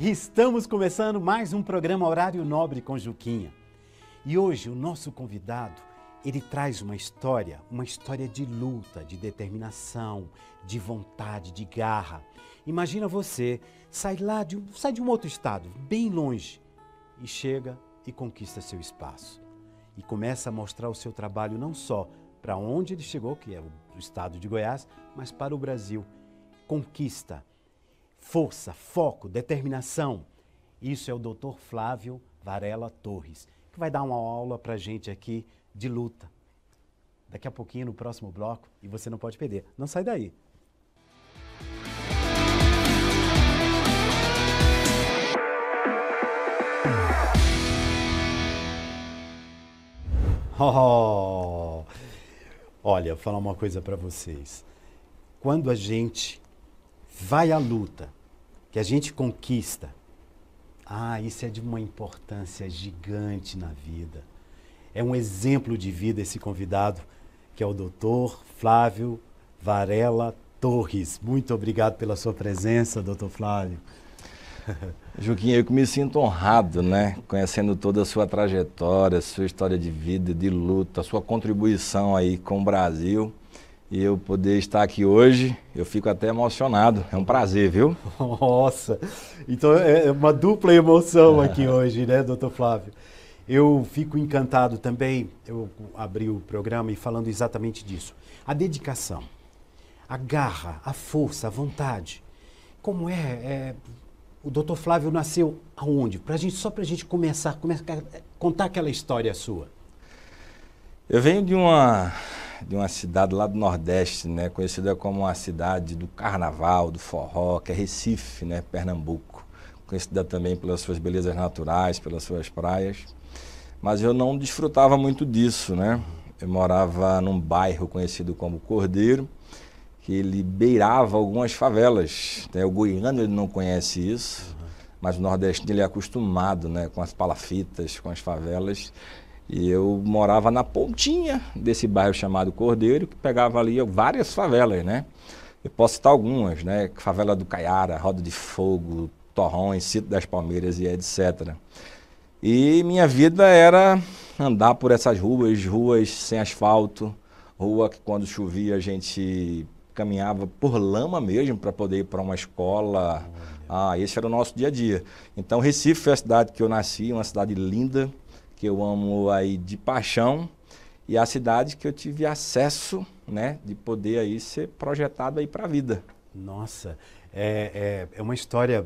Estamos começando mais um programa Horário Nobre com Juquinha. E hoje o nosso convidado, ele traz uma história de luta, de determinação, de vontade, de garra. Imagina você, sai de um outro estado, bem longe, e chega e conquista seu espaço. E começa a mostrar o seu trabalho não só para onde ele chegou, que é o estado de Goiás, mas para o Brasil. Conquista, força, foco, determinação. Isso é o Dr. Flávio Varela Torres, que vai dar uma aula para a gente aqui de luta. Daqui a pouquinho, no próximo bloco, e você não pode perder. Não sai daí. Oh, olha, vou falar uma coisa para vocês. Quando a gente vai à luta, que a gente conquista, isso é de uma importância gigante na vida. É um exemplo de vida esse convidado, que é o Dr. Flávio Varela Torres. Muito obrigado pela sua presença, Dr. Flávio. Juquinha, eu que me sinto honrado, né? Conhecendo toda a sua trajetória, sua história de vida, de luta, sua contribuição aí com o Brasil. E eu poder estar aqui hoje, eu fico até emocionado. É um prazer, viu? Nossa, então é uma dupla emoção aqui hoje, né, Dr. Flávio? Eu fico encantado também, eu abri o programa e falando exatamente disso. A dedicação, a garra, a força, a vontade. Como o Dr. Flávio nasceu aonde? Só para a gente começar a contar aquela história sua. Eu venho de uma cidade lá do Nordeste, né, conhecida como a cidade do Carnaval, do Forró, que é Recife, né, Pernambuco. Conhecida também pelas suas belezas naturais, pelas suas praias. Mas eu não desfrutava muito disso, né? Eu morava num bairro conhecido como Cordeiro, que ele beirava algumas favelas, né? O goiano ele não conhece isso, mas o nordestino ele é acostumado, né, com as palafitas, com as favelas. E eu morava na pontinha desse bairro chamado Cordeiro, que pegava ali várias favelas, né? Eu posso citar algumas, né? Favela do Caiara, Roda de Fogo, Torrões, Sítio das Palmeiras e etc. E minha vida era andar por essas ruas sem asfalto, rua que quando chovia a gente caminhava por lama mesmo para poder ir para uma escola. Esse era o nosso dia a dia. Então Recife foi a cidade que eu nasci, uma cidade linda, que eu amo aí de paixão, e a cidade que eu tive acesso, né, de poder aí ser projetado aí para a vida. Nossa, é uma história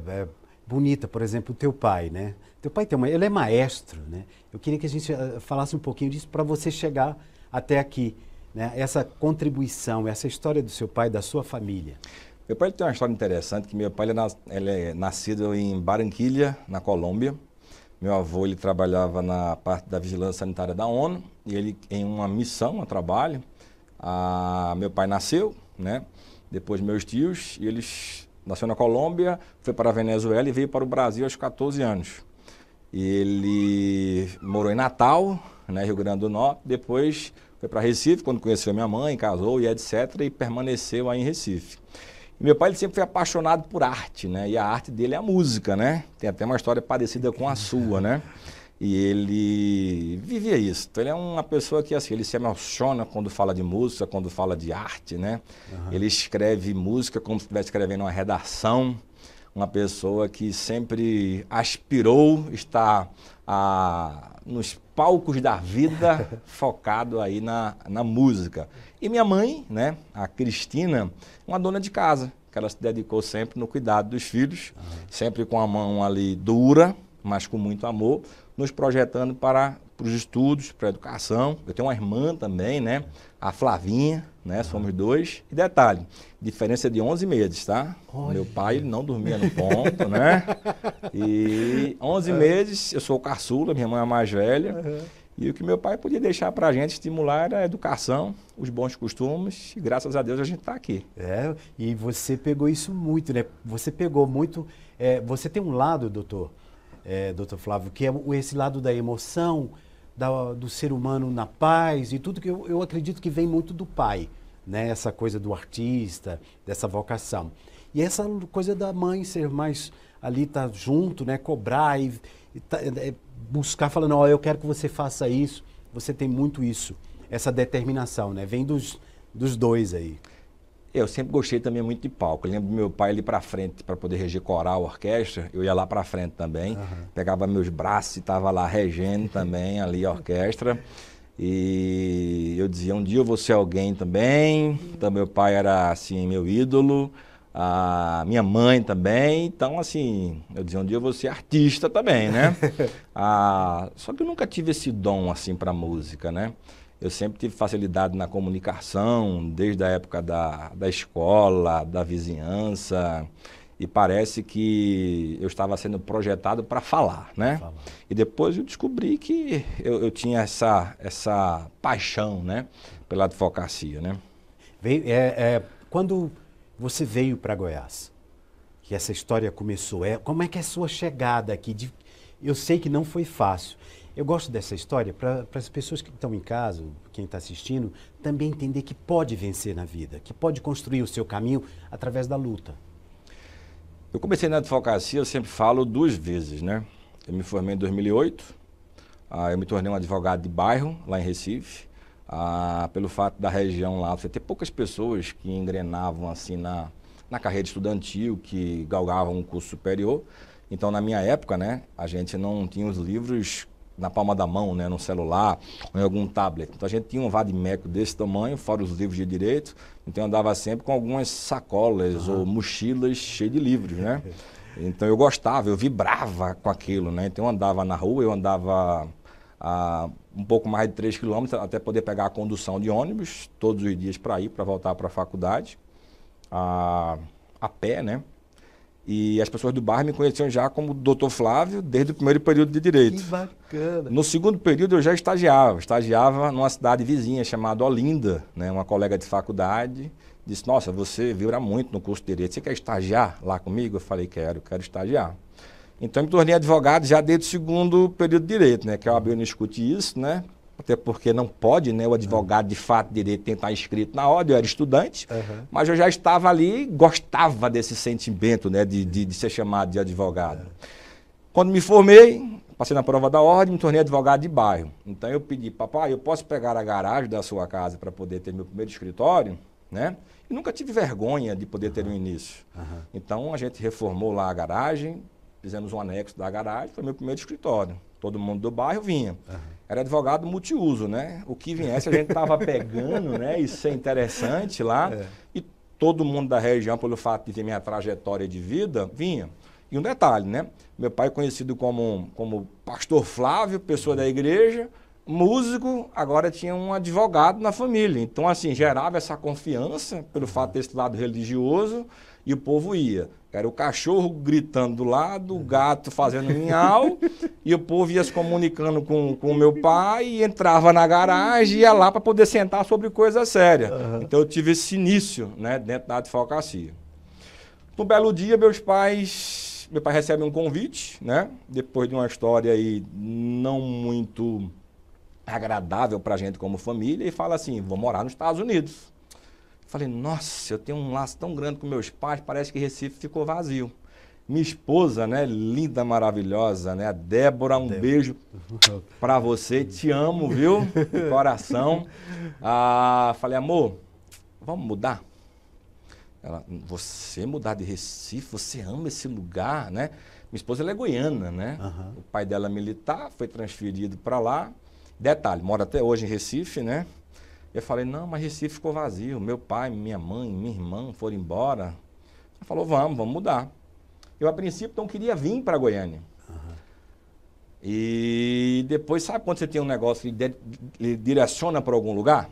bonita. Por exemplo, o teu pai, né? Teu pai ele é maestro, né? Eu queria que a gente falasse um pouquinho disso para você chegar até aqui, né? Essa contribuição, essa história do seu pai, da sua família. Meu pai tem uma história interessante, que meu pai ele é nascido em Barranquilla, na Colômbia. Meu avô ele trabalhava na parte da vigilância sanitária da ONU, e ele em uma missão, a trabalho, meu pai nasceu, né? Depois meus tios, e eles nasceu na Colômbia, foi para a Venezuela e veio para o Brasil aos 14 anos. E ele morou em Natal, né, Rio Grande do Norte, depois foi para Recife, quando conheceu minha mãe, casou e etc, e permaneceu aí em Recife. E meu pai ele sempre foi apaixonado por arte, né? E a arte dele é a música, né? Tem até uma história parecida com a sua, né? E ele vivia isso. Então ele é uma pessoa que assim, ele se emociona quando fala de música, quando fala de arte, né? Ele escreve música como se estivesse escrevendo uma redação. Uma pessoa que sempre aspirou estar nos palcos da vida, focado aí na música. E minha mãe, né, a Cristina, uma dona de casa, que ela se dedicou sempre no cuidado dos filhos, sempre com a mão ali dura, mas com muito amor, nos projetando para os estudos, para a educação. Eu tenho uma irmã também, né, a Flavinha, né, somos dois. E detalhe, diferença de 11 meses, tá? Olha. Meu pai ele não dormia no ponto, né? E 11 meses, eu sou o caçula, minha mãe é a mais velha. E o que meu pai podia deixar para a gente estimular era a educação, os bons costumes, e graças a Deus a gente está aqui. E você pegou isso muito, né? Você pegou muito... você tem um lado, doutor Flávio, que é esse lado da emoção, do ser humano na paz e tudo que eu acredito que vem muito do pai, né? Essa coisa do artista, dessa vocação. E essa coisa da mãe ser mais ali, tá junto, né? Cobrar e buscar falando, ó, eu quero que você faça isso. Você tem muito isso, essa determinação, né? Vem dos dois aí. Eu sempre gostei também muito de palco. Eu lembro do meu pai ali para frente para poder reger coral, orquestra. Eu ia lá para frente também. Pegava meus braços e estava lá regendo também ali a orquestra. E eu dizia, um dia eu vou ser alguém também. Então meu pai era assim, meu ídolo. A minha mãe também. Então assim, eu dizia, um dia eu vou ser artista também, né? Só que eu nunca tive esse dom assim para música, né? Eu sempre tive facilidade na comunicação, desde a época da escola, da vizinhança, e parece que eu estava sendo projetado para falar, né? E depois eu descobri que eu tinha essa paixão, né, pela advocacia, né? Quando você veio para Goiás, que essa história começou, como é que é a sua chegada aqui? Eu sei que não foi fácil. Eu gosto dessa história para as pessoas que estão em casa, quem está assistindo, também entender que pode vencer na vida, que pode construir o seu caminho através da luta. Eu comecei na advocacia, eu sempre falo 2 vezes, né? Eu me formei em 2008, eu me tornei um advogado de bairro, lá em Recife, pelo fato da região lá, você ter poucas pessoas que engrenavam assim na carreira estudantil, que galgavam um curso superior. Então, na minha época, né, a gente não tinha os livros na palma da mão, né, no celular, ou em algum tablet. Então a gente tinha um vade-mecum desse tamanho, fora os livros de direito, então eu andava sempre com algumas sacolas ou mochilas cheias de livros, né? Então eu gostava, eu vibrava com aquilo, né? Então eu andava na rua, eu andava um pouco mais de 3 quilômetros até poder pegar a condução de ônibus todos os dias para voltar para a faculdade, a pé, né? E as pessoas do bairro me conheciam já como Dr. Flávio desde o primeiro período de Direito. Que bacana! No segundo período eu já estagiava numa cidade vizinha chamada Olinda, né? Uma colega de faculdade disse, nossa, você vibra muito no curso de Direito, você quer estagiar lá comigo? Eu falei, quero estagiar. Então eu me tornei advogado já desde o segundo período de Direito, né? Que a OAB não discute isso, né? Até porque não pode, né, o advogado de fato de direito tem que estar inscrito na ordem, eu era estudante, mas eu já estava ali e gostava desse sentimento, né, de ser chamado de advogado. Quando me formei, passei na prova da ordem, me tornei advogado de bairro. Então eu pedi, papai, eu posso pegar a garagem da sua casa para poder ter meu primeiro escritório, né? E nunca tive vergonha de poder ter um início. Então a gente reformou lá a garagem, fizemos um anexo da garagem, foi meu primeiro escritório. Todo mundo do bairro vinha. Era advogado multiuso, né? O que viesse a gente estava pegando, né? Isso é interessante lá. E todo mundo da região, pelo fato de ver minha trajetória de vida, vinha. E um detalhe, né? Meu pai conhecido como pastor Flávio, pessoa da igreja, músico, agora tinha um advogado na família. Então, assim, gerava essa confiança pelo fato desse lado religioso e o povo ia. Era o cachorro gritando do lado, o gato fazendo miau, e o povo ia se comunicando com o meu pai, e entrava na garagem e ia lá para poder sentar sobre coisa séria. Então eu tive esse início, né, dentro da advocacia. Um belo dia, meu pai recebe um convite, né, depois de uma história aí não muito agradável para a gente como família, e fala assim, vou morar nos Estados Unidos. Falei, nossa, eu tenho um laço tão grande com meus pais, parece que Recife ficou vazio. Minha esposa, né, linda, maravilhosa, né, a Débora, beijo para você, te amo, viu, de coração. Falei, amor, vamos mudar? Ela, você mudar de Recife, você ama esse lugar, né? Minha esposa ela é goiana, né? O pai dela é militar, foi transferido para lá. Detalhe, mora até hoje em Recife, né? Eu falei, não, mas Recife ficou vazio. Meu pai, minha mãe, minha irmã foram embora. Ela falou, vamos mudar. Eu, a princípio, não queria vir para Goiânia. E depois, sabe quando você tem um negócio que lhe direciona para algum lugar?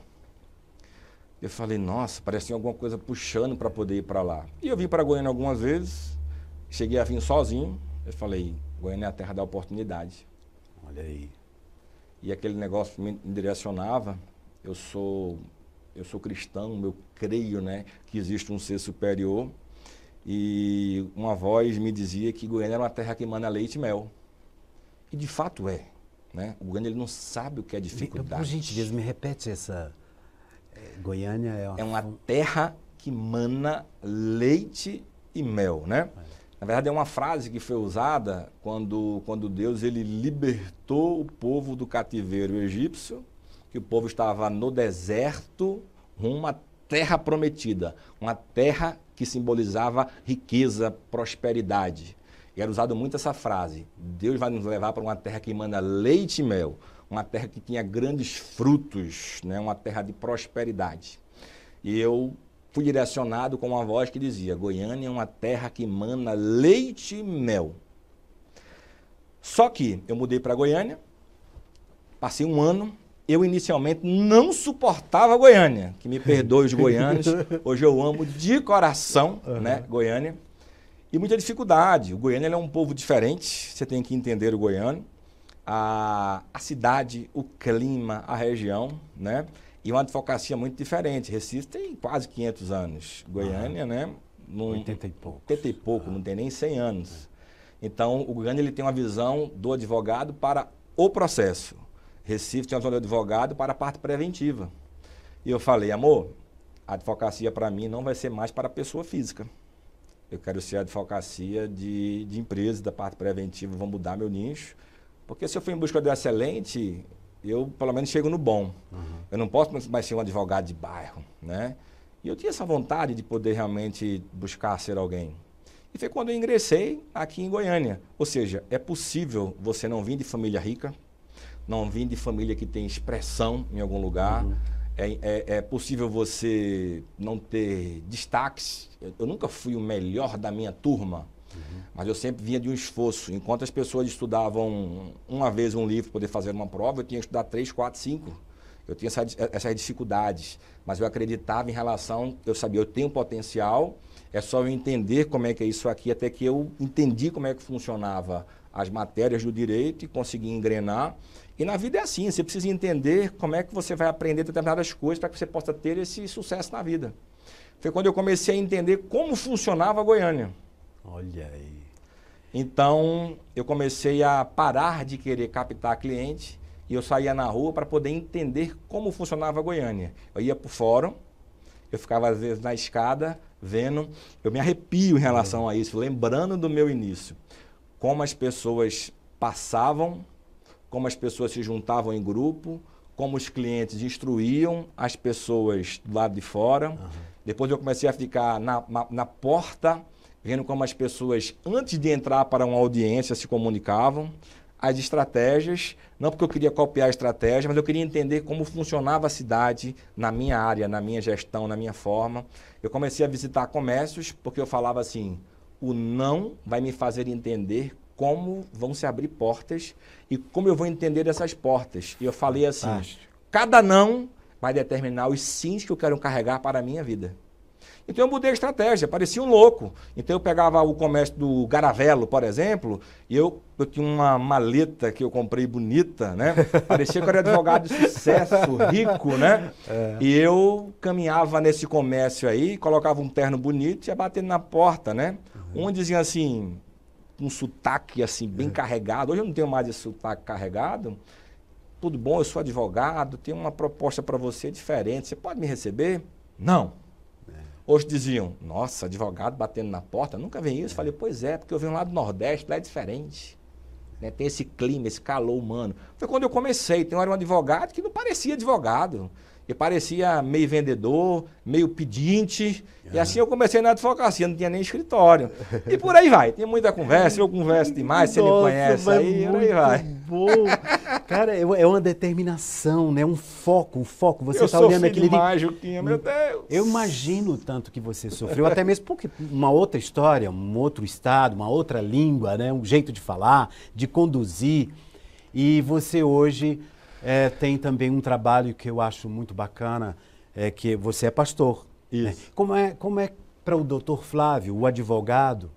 Eu falei, nossa, parecia alguma coisa puxando para poder ir para lá. E eu vim para Goiânia algumas vezes, cheguei a vir sozinho. Eu falei, Goiânia é a terra da oportunidade. Olha aí. E aquele negócio me direcionava. Eu sou cristão, eu creio, né, que existe um ser superior. E uma voz me dizia que Goiânia era uma terra que emana leite e mel. E de fato é. Né? O Goiânia ele não sabe o que é dificuldade. Por gentileza, me repete essa... Goiânia é uma terra que emana leite e mel, né? Na verdade, é uma frase que foi usada quando Deus ele libertou o povo do cativeiro egípcio, que o povo estava no deserto, rumo à terra prometida, uma terra que simbolizava riqueza, prosperidade. E era usado muito essa frase, Deus vai nos levar para uma terra que emana leite e mel, uma terra que tinha grandes frutos, né? Uma terra de prosperidade. E eu fui direcionado com uma voz que dizia, Goiânia é uma terra que emana leite e mel. Só que eu mudei para Goiânia, passei um ano, eu inicialmente não suportava Goiânia, que me perdoe os goianos, hoje eu amo de coração, né, Goiânia, e muita dificuldade. O goiano ele é um povo diferente, você tem que entender o goiano, a cidade, o clima, a região, né, e uma advocacia muito diferente. Recife tem quase 500 anos, Goiânia, né, 80 e pouco. 80 e pouco, não tem nem 100 anos. Então, o goiano ele tem uma visão do advogado para o processo. Recife tem uma visão do advogado para a parte preventiva. E eu falei, amor, a advocacia para mim não vai ser mais para a pessoa física. Eu quero ser a advocacia de empresas, da parte preventiva, vou mudar meu nicho. Porque se eu for em busca do excelente, eu pelo menos chego no bom. Eu não posso mais ser um advogado de bairro, né? E eu tinha essa vontade de poder realmente buscar ser alguém. E foi quando eu ingressei aqui em Goiânia. Ou seja, é possível você não vir de família rica, não vir de família que tem expressão em algum lugar. É possível você não ter destaques. Eu nunca fui o melhor da minha turma, mas eu sempre vinha de um esforço. Enquanto as pessoas estudavam uma vez um livro para poder fazer uma prova, eu tinha que estudar 3, 4, 5. Eu tinha essas dificuldades, mas eu acreditava em relação, eu sabia, eu tenho potencial, é só eu entender como é que é isso aqui, até que eu entendi como é que funcionava as matérias do direito e consegui engrenar. E na vida é assim, você precisa entender como é que você vai aprender determinadas coisas para que você possa ter esse sucesso na vida. Foi quando eu comecei a entender como funcionava a Goiânia. Olha aí. Então, eu comecei a parar de querer captar cliente e eu saía na rua para poder entender como funcionava a Goiânia. Eu ia para o fórum, eu ficava às vezes na escada, vendo, eu me arrepio em relação a isso, lembrando do meu início. Como as pessoas passavam, como as pessoas se juntavam em grupo, como os clientes instruíam as pessoas do lado de fora. Depois eu comecei a ficar na porta, vendo como as pessoas, antes de entrar para uma audiência, se comunicavam, as estratégias, não porque eu queria copiar a estratégia, mas eu queria entender como funcionava a cidade na minha área, na minha gestão, na minha forma. Eu comecei a visitar comércios, porque eu falava assim, o não vai me fazer entender como vão se abrir portas e como eu vou entender essas portas. E eu falei assim, cada não vai determinar os sims que eu quero carregar para a minha vida. Então eu mudei a estratégia, parecia um louco. Então eu pegava o comércio do Garavelo, por exemplo, e eu tinha uma maleta que eu comprei bonita, né? Parecia que eu era advogado de sucesso, rico, né? E eu caminhava nesse comércio aí, colocava um terno bonito e ia batendo na porta, né? Um dizia assim, um sotaque assim, bem carregado. Hoje eu não tenho mais esse sotaque carregado. Tudo bom, eu sou advogado, tenho uma proposta para você diferente. Você pode me receber? Não. Hoje diziam, nossa, advogado batendo na porta, nunca vi isso. Falei, pois é, porque eu venho lá do Nordeste, lá é diferente. Né? Tem esse clima, esse calor humano. Foi quando eu comecei. Então, eu era um advogado que não parecia advogado. E parecia meio vendedor, meio pedinte. E assim eu comecei na advocacia, não tinha nem escritório. E por aí vai. Tem muita conversa, eu converso demais, você me conhece aí, por aí vai. Bom. Cara, é uma determinação, né? Um foco. Você está olhando aquele demais, Juquinha, meu Deus. Eu imagino o tanto que você sofreu, até mesmo porque uma outra história, um outro estado, uma outra língua, né? Um jeito de falar, de conduzir. E você hoje tem também um trabalho que eu acho muito bacana, que você é pastor. Né? Como é para o doutor Flávio, o advogado,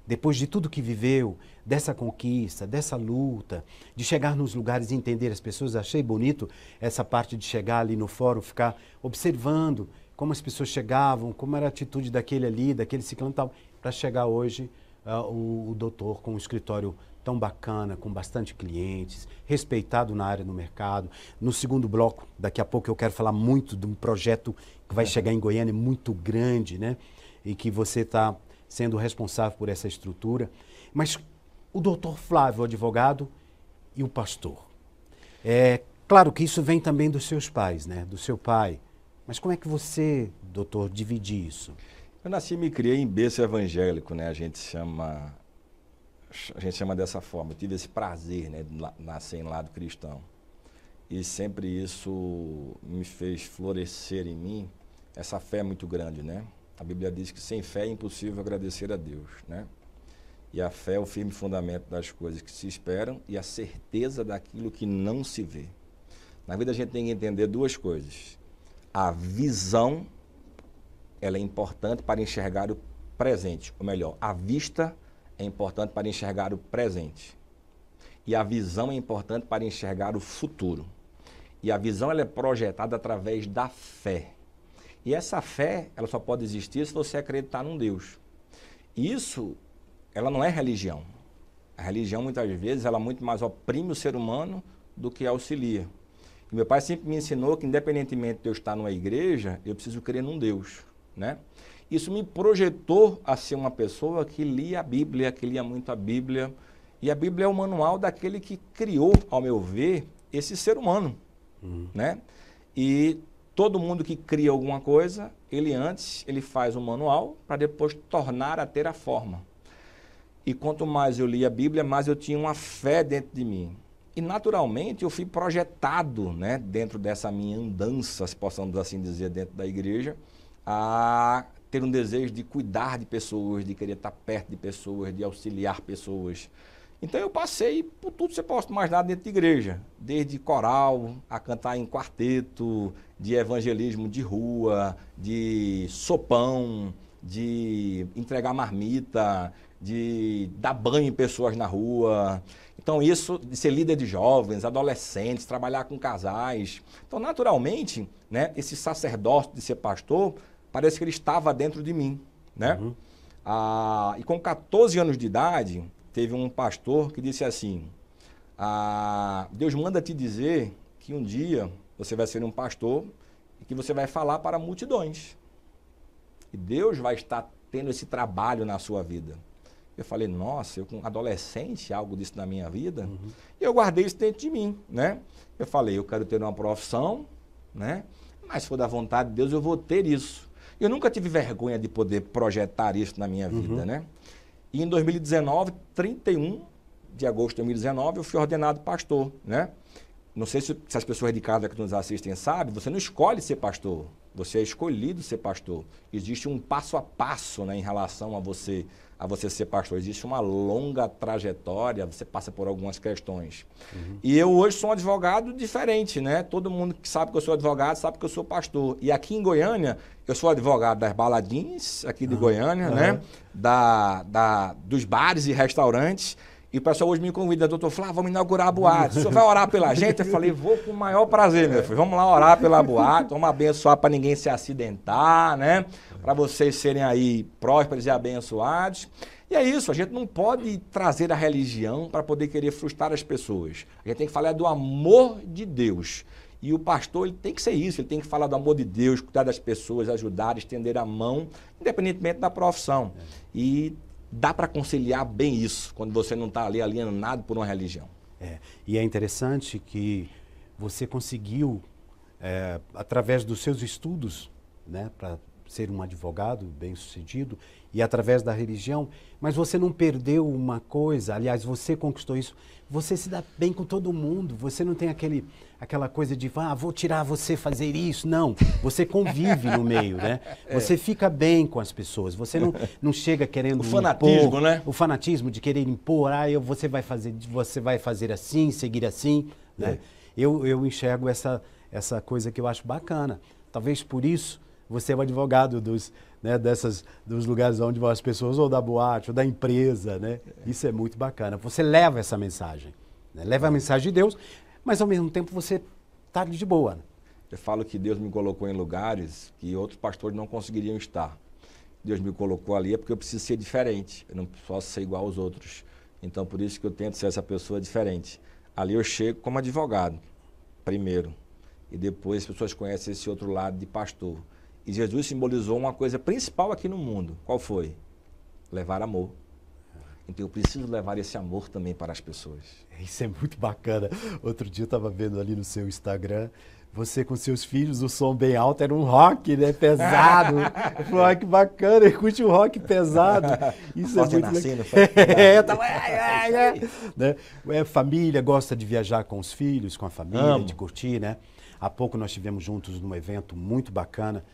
depois de tudo que viveu, dessa conquista, dessa luta, de chegar nos lugares e entender as pessoas, achei bonito essa parte de chegar ali no fórum, ficar observando como as pessoas chegavam, como era a atitude daquele ali, daquele ciclano e tal, para chegar hoje o doutor com um escritório tão bacana, com bastante clientes, respeitado na área do mercado. No segundo bloco, daqui a pouco eu quero falar muito de um projeto que vai chegar em Goiânia, muito grande, né? E que você está sendo responsável por essa estrutura. Mas o doutor Flávio, o advogado, e o pastor. Claro que isso vem também dos seus pais, né? Do seu pai. Mas como é que você, doutor, divide isso? Eu nasci e me criei em berço evangélico, né? A gente chama dessa forma. Eu tive esse prazer, né, de nascer em lado cristão. E sempre isso me fez florescer em mim essa fé muito grande, né? A Bíblia diz que sem fé é impossível agradecer a Deus, né? E a fé é o firme fundamento das coisas que se esperam e a certeza daquilo que não se vê. Na vida a gente tem que entender duas coisas. A visão, ela é importante para enxergar o presente. Ou melhor, a vista é importante para enxergar o presente. E a visão é importante para enxergar o futuro. E a visão ela é projetada através da fé. E essa fé, ela só pode existir se você acreditar num Deus. E isso, ela não é religião. A religião, muitas vezes, ela muito mais oprime o ser humano do que auxilia. E meu pai sempre me ensinou que, independentemente de eu estar numa igreja, eu preciso crer num Deus, né? Isso me projetou a ser uma pessoa que lia a Bíblia, que lia muito a Bíblia. E a Bíblia é o manual daquele que criou, ao meu ver, esse ser humano, né? E todo mundo que cria alguma coisa, ele faz um manual para depois tornar a ter a forma. E quanto mais eu lia a Bíblia, mais eu tinha uma fé dentro de mim. E naturalmente eu fui projetado, né, dentro dessa minha andança, se possamos assim dizer, dentro da igreja, a ter um desejo de cuidar de pessoas, de querer estar perto de pessoas, de auxiliar pessoas. Então eu passei por tudo que você pode imaginar dentro de igreja, desde coral, a cantar em quarteto, de evangelismo de rua, de sopão, de entregar marmita, de dar banho em pessoas na rua. Então isso, de ser líder de jovens, adolescentes, trabalhar com casais. Então naturalmente, né, esse sacerdócio de ser pastor, parece que ele estava dentro de mim, né? E com 14 anos de idade, teve um pastor que disse assim, Deus manda te dizer que um dia você vai ser um pastor e que você vai falar para multidões. E Deus vai estar tendo esse trabalho na sua vida. Eu falei, nossa, eu com adolescente, algo disso na minha vida, e eu guardei isso dentro de mim, né? Eu falei, eu quero ter uma profissão, né? Mas se for da vontade de Deus, eu vou ter isso. Eu nunca tive vergonha de poder projetar isso na minha vida, né? E em 2019, 31 de agosto de 2019, eu fui ordenado pastor, né? Não sei se as pessoas de casa que nos assistem sabem, você não escolhe ser pastor, você é escolhido ser pastor. Existe um passo a passo, né, em relação a você ser pastor. Existe uma longa trajetória, você passa por algumas questões. E eu hoje sou um advogado diferente, né? Todo mundo que sabe que eu sou advogado sabe que eu sou pastor. E aqui em Goiânia, eu sou advogado das baladinhas aqui de Goiânia, né? Dos bares e restaurantes. E o pessoal hoje me convida, doutor Flávio, vamos inaugurar a boate. O senhor vai orar pela gente? Eu falei, vou com o maior prazer, meu filho. Vamos lá orar pela boate, vamos abençoar para ninguém se acidentar, né? Para vocês serem aí prósperos e abençoados. E é isso, a gente não pode trazer a religião para poder querer frustrar as pessoas. A gente tem que falar do amor de Deus. E o pastor, ele tem que ser isso, ele tem que falar do amor de Deus, cuidar das pessoas, ajudar, estender a mão, independentemente da profissão. E dá para conciliar bem isso, quando você não está ali alienado por uma religião. E é interessante que você conseguiu, através dos seus estudos, né, para ser um advogado bem-sucedido, e através da religião, mas você não perdeu uma coisa, aliás, você conquistou isso, você se dá bem com todo mundo, você não tem aquela coisa de, vou tirar você fazer isso, não, você convive no meio, né? Você fica bem com as pessoas, você não chega querendo o fanatismo, impor, né? O fanatismo de querer impor, você vai fazer assim, seguir assim, né? Eu enxergo essa coisa que eu acho bacana, talvez por isso você é o advogado dos lugares onde as pessoas, ou da boate, ou da empresa, né? Isso é muito bacana. Você leva essa mensagem, né? Leva a mensagem de Deus, mas ao mesmo tempo você está de boa. Né? Eu falo que Deus me colocou em lugares que outros pastores não conseguiriam estar. Deus me colocou ali porque eu preciso ser diferente, eu não posso ser igual aos outros. Então, por isso que eu tento ser essa pessoa diferente. Ali eu chego como advogado, primeiro, e depois as pessoas conhecem esse outro lado de pastor. E Jesus simbolizou uma coisa principal aqui no mundo. Qual foi? levar amor. Então eu preciso levar esse amor também para as pessoas. Isso é muito bacana. Outro dia eu estava vendo ali no seu Instagram, você com seus filhos, o som bem alto era um rock, né? Pesado. Eu falei, olha que bacana, ele curte um rock pesado. Isso é muito legal. Né? Família, gosta de viajar com os filhos, com a família, de curtir, né? Há pouco nós estivemos juntos num evento muito bacana,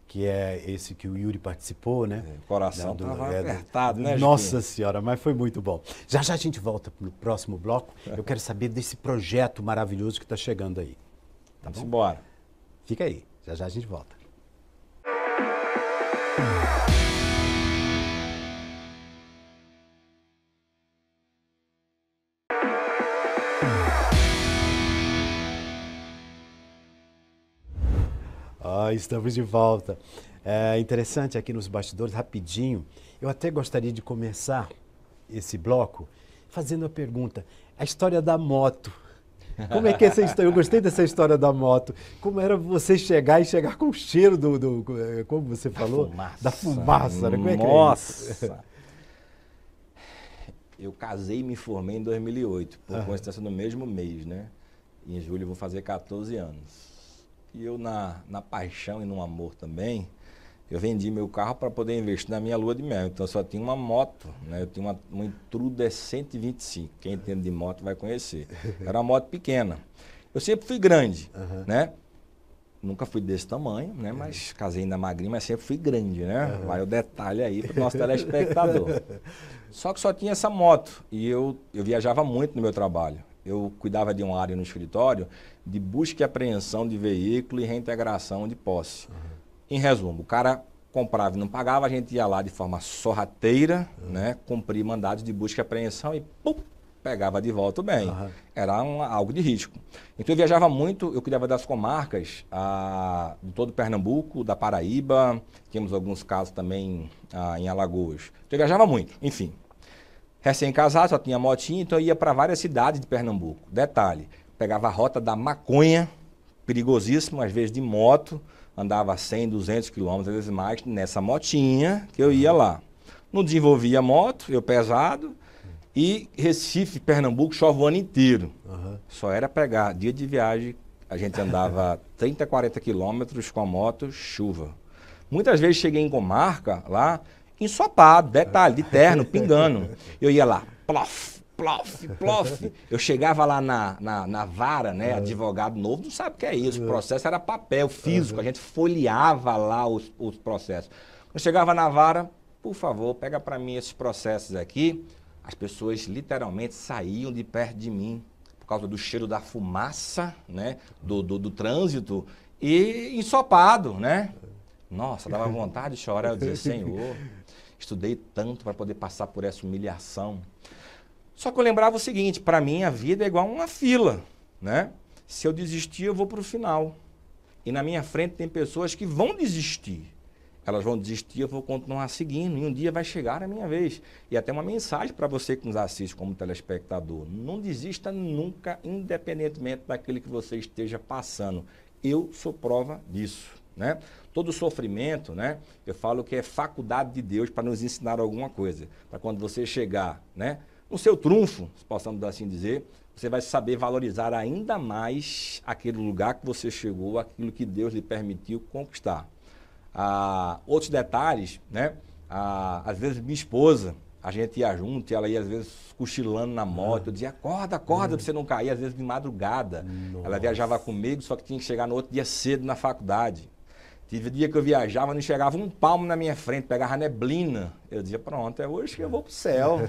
que é esse que o Yuri participou, né? O coração estava apertado, né, Nossa Senhora, mas foi muito bom. Já já a gente volta para o próximo bloco. Eu quero saber desse projeto maravilhoso que está chegando aí. Tá bom? Vamos embora. Fica aí, já já a gente volta. Estamos de volta. É interessante aqui nos bastidores, rapidinho, eu até gostaria de começar esse bloco fazendo a pergunta, a história da moto. Como é que é essa história? Eu gostei dessa história da moto. Como era você chegar com o cheiro como você falou? Da fumaça. Né? Como é que Nossa! É isso? Eu casei e me formei em 2008, por coincidência no mesmo mês, né? Em julho eu vou fazer 14 anos. E eu, na paixão e no amor também, eu vendi meu carro para poder investir na minha lua de mel. Então eu só tinha uma moto, né? Eu tinha uma Intruder 125. Quem entende de moto vai conhecer. Era uma moto pequena. Eu sempre fui grande, né? Nunca fui desse tamanho, né? Mas casei ainda magrinho, mas sempre fui grande, né? Vai o detalhe aí para o nosso telespectador. Só que só tinha essa moto. E eu viajava muito no meu trabalho. Eu cuidava de uma área no escritório de busca e apreensão de veículo e reintegração de posse. Em resumo, o cara comprava e não pagava, a gente ia lá de forma sorrateira, né, cumprir mandados de busca e apreensão e pum, pegava de volta o bem. Era algo de risco. Então eu viajava muito, eu cuidava das comarcas de todo Pernambuco, da Paraíba, tínhamos alguns casos também em Alagoas. Então eu viajava muito, enfim. Recém-casado, só tinha motinha, então eu ia para várias cidades de Pernambuco. Detalhe, pegava a rota da maconha, perigosíssimo, às vezes de moto, andava 100, 200 quilômetros, às vezes mais, nessa motinha que eu ia lá. Não desenvolvia moto, eu pesado, e Recife, Pernambuco, chove o ano inteiro. Só era pegar dia de viagem, a gente andava 30, 40 quilômetros com a moto, chuva. Muitas vezes cheguei em comarca lá, ensopado, detalhe, de terno, pingando. Eu ia lá, plof, plof, plof. Eu chegava lá na vara, né? Advogado novo não sabe o que é isso. O processo era papel físico, a gente folheava lá os processos. Eu chegava na vara, por favor, pega para mim esses processos aqui. As pessoas literalmente saíam de perto de mim por causa do cheiro da fumaça, né? Do trânsito e ensopado, né? Nossa, dava vontade de chorar. Eu dizia, Senhor, estudei tanto para poder passar por essa humilhação. Só que eu lembrava o seguinte, para mim a vida é igual uma fila, né? Se eu desistir, eu vou para o final. E na minha frente tem pessoas que vão desistir. Elas vão desistir, eu vou continuar seguindo, e um dia vai chegar a minha vez. E até uma mensagem para você que nos assiste como telespectador. Não desista nunca, independentemente daquilo que você esteja passando. Eu sou prova disso, né? Todo sofrimento, né? Eu falo que é faculdade de Deus para nos ensinar alguma coisa. Para quando você chegar, né, no seu trunfo, se possamos assim dizer, você vai saber valorizar ainda mais aquele lugar que você chegou, aquilo que Deus lhe permitiu conquistar. Outros detalhes, né? Às vezes minha esposa, a gente ia junto e ela ia às vezes cochilando na moto, eu dizia, acorda, acorda, pra você não cair, às vezes de madrugada. Nossa. Ela viajava comigo, só que tinha que chegar no outro dia cedo na faculdade. Tive dia que eu viajava, não chegava um palmo na minha frente, pegava neblina. Eu dizia, pronto, é hoje que eu vou pro céu.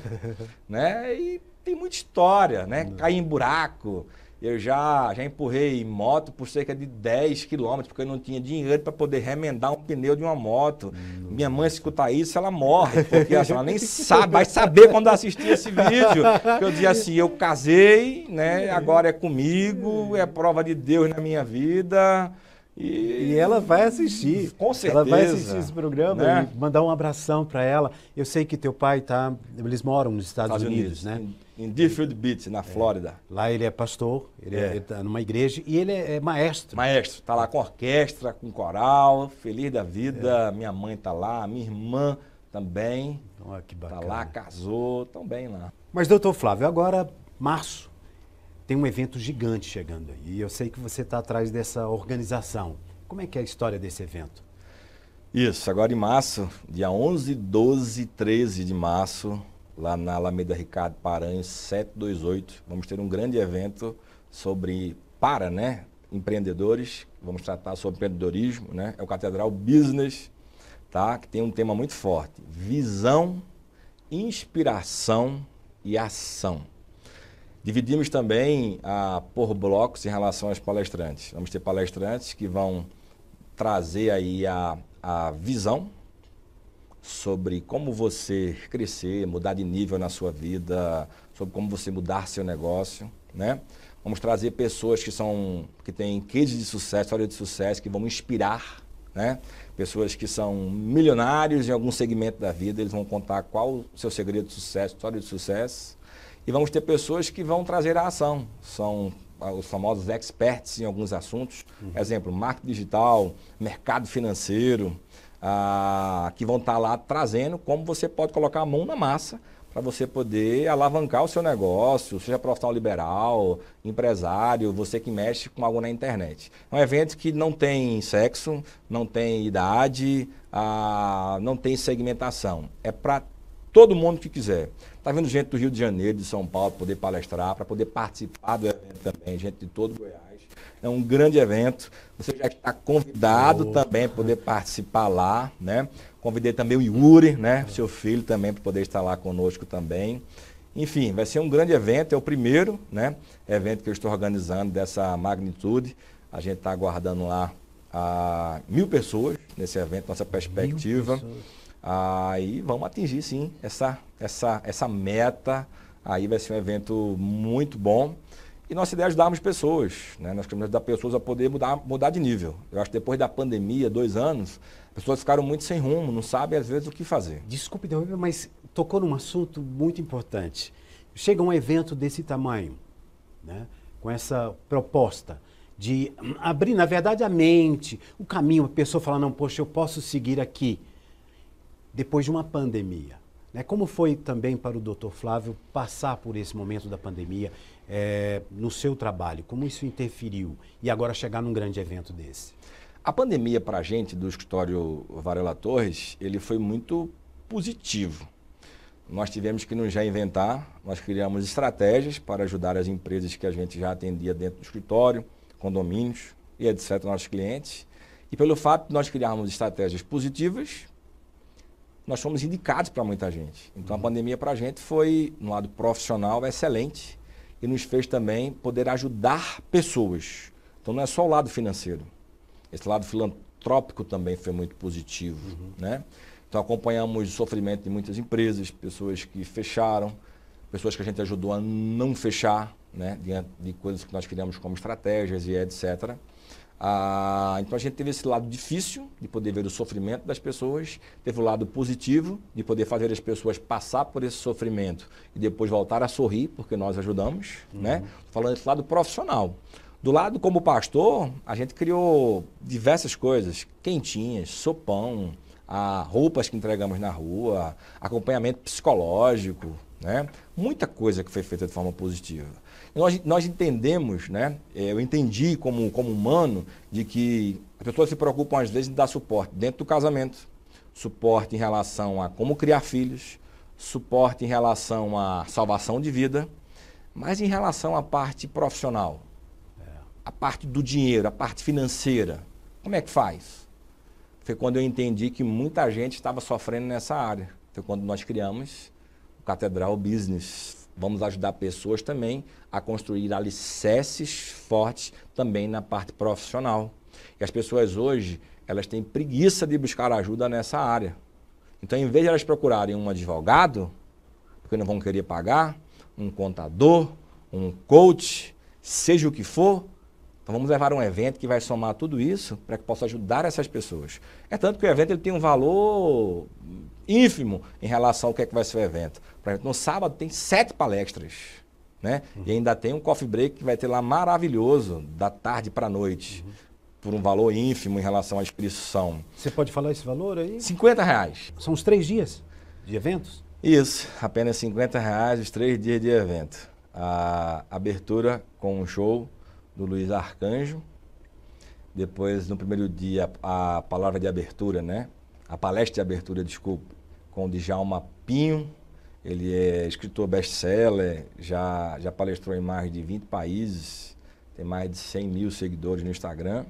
Né? E tem muita história, né? Caí em buraco. Eu já empurrei moto por cerca de 10 quilômetros, porque eu não tinha dinheiro para poder remendar um pneu de uma moto. Minha mãe, se escutar isso, ela morre, porque assim, ela nem sabe, vai saber quando assistir esse vídeo. Que eu dizia assim, eu casei, né? Agora é comigo, é prova de Deus na minha vida. E ela vai assistir. Com certeza. Ela vai assistir esse programa, né? E mandar um abração para ela. Eu sei que teu pai eles moram nos Estados Unidos, né? Em Deerfield Beach, na Flórida. Lá ele é pastor, ele está numa igreja e ele é maestro. Maestro, está lá com orquestra, com coral, feliz da vida. Minha mãe está lá, minha irmã também. Olha que bacana. Tá lá, casou, tão bem lá. Mas, doutor Flávio, agora, março, tem um evento gigante chegando aí. E eu sei que você está atrás dessa organização. Como é que é a história desse evento? Isso, agora em março, dia 11, 12 e 13 de março, lá na Alameda Ricardo Paranhos, 728, vamos ter um grande evento para empreendedores. Vamos tratar sobre empreendedorismo, né? É o Catedral Business, tá? Que tem um tema muito forte: visão, inspiração e ação. Dividimos também por blocos em relação aos palestrantes. Vamos ter palestrantes que vão trazer aí a visão sobre como você crescer, mudar de nível na sua vida, sobre como você mudar seu negócio, né? Vamos trazer pessoas que têm cases de sucesso, história de sucesso, que vão inspirar, né? Pessoas que são milionários em algum segmento da vida, eles vão contar qual o seu segredo de sucesso, história de sucesso. E vamos ter pessoas que vão trazer a ação, são os famosos experts em alguns assuntos. Exemplo, marketing digital, mercado financeiro, que vão estar lá trazendo como você pode colocar a mão na massa para você poder alavancar o seu negócio, seja profissional liberal, empresário, você que mexe com algo na internet. É um evento que não tem sexo, não tem idade, não tem segmentação. É para todo mundo que quiser. Está vindo gente do Rio de Janeiro, de São Paulo, poder palestrar, para poder participar do evento também, gente de todo Goiás. É um grande evento. Você já está convidado também para poder participar lá, né? Convidei também o Yuri, né? Seu filho também, para poder estar lá conosco também. Enfim, vai ser um grande evento, é o primeiro, né? Evento que eu estou organizando dessa magnitude. A gente está aguardando lá 1.000 pessoas nesse evento, nossa perspectiva. Aí vamos atingir sim essa meta. Aí vai ser um evento muito bom. E nossa ideia é ajudarmos pessoas, né? Nós queremos ajudar pessoas a poder mudar de nível. Eu acho que depois da pandemia, 2 anos, as pessoas ficaram muito sem rumo, não sabem às vezes o que fazer. Desculpe, mas tocou num assunto muito importante. Chega um evento desse tamanho, né? Com essa proposta de abrir, na verdade, a mente, o caminho, a pessoa fala, não, poxa, eu posso seguir aqui. Depois de uma pandemia, né? Como foi também para o Dr. Flávio passar por esse momento da pandemia no seu trabalho? Como isso interferiu? E agora chegar num grande evento desse? A pandemia para a gente do escritório Varela Torres, ele foi muito positivo. Nós tivemos que nos reinventar, nós criamos estratégias para ajudar as empresas que a gente já atendia dentro do escritório, condomínios e etc., nossos clientes. E pelo fato de nós criarmos estratégias positivas, nós fomos indicados para muita gente. Então a pandemia para a gente foi, no lado profissional, excelente e nos fez também poder ajudar pessoas. Então não é só o lado financeiro. Esse lado filantrópico também foi muito positivo, né? Então acompanhamos o sofrimento de muitas empresas, pessoas que fecharam, pessoas que a gente ajudou a não fechar, né? Diante de coisas que nós criamos como estratégias e etc. Então a gente teve esse lado difícil de poder ver o sofrimento das pessoas, teve o lado positivo de poder fazer as pessoas passar por esse sofrimento e depois voltar a sorrir, porque nós ajudamos, né? Falando desse lado profissional. Do lado como pastor, a gente criou diversas coisas, quentinhas, sopão, roupas que entregamos na rua, acompanhamento psicológico, né? Muita coisa que foi feita de forma positiva. Nós entendemos, né? Eu entendi como humano, de que as pessoas se preocupam às vezes em dar suporte dentro do casamento, suporte em relação a como criar filhos, suporte em relação à salvação de vida, mas em relação à parte profissional, a parte do dinheiro, a parte financeira, como é que faz? Foi quando eu entendi que muita gente estava sofrendo nessa área. Foi quando nós criamos o Catedral Business. Vamos ajudar pessoas também a construir alicerces fortes também na parte profissional. E as pessoas hoje, elas têm preguiça de buscar ajuda nessa área. Então, em vez de elas procurarem um advogado, porque não vão querer pagar, um contador, um coach, seja o que for, então vamos levar um evento que vai somar tudo isso para que possa ajudar essas pessoas. É tanto que o evento ele tem um valor ínfimo em relação ao que é que vai ser o evento. Por exemplo, no sábado tem 7 palestras, né? E ainda tem um coffee break que vai ter lá maravilhoso, da tarde para a noite. por um valor ínfimo em relação à inscrição. Você pode falar esse valor aí? R$50. São os 3 dias de eventos? Isso, apenas R$50 os 3 dias de evento. A abertura com um show do Luiz Arcanjo. Depois, no primeiro dia, a palavra de abertura, né? A palestra de abertura, desculpa, com o Djalma Pinho. Ele é escritor best-seller, já palestrou em mais de 20 países, tem mais de 100 mil seguidores no Instagram.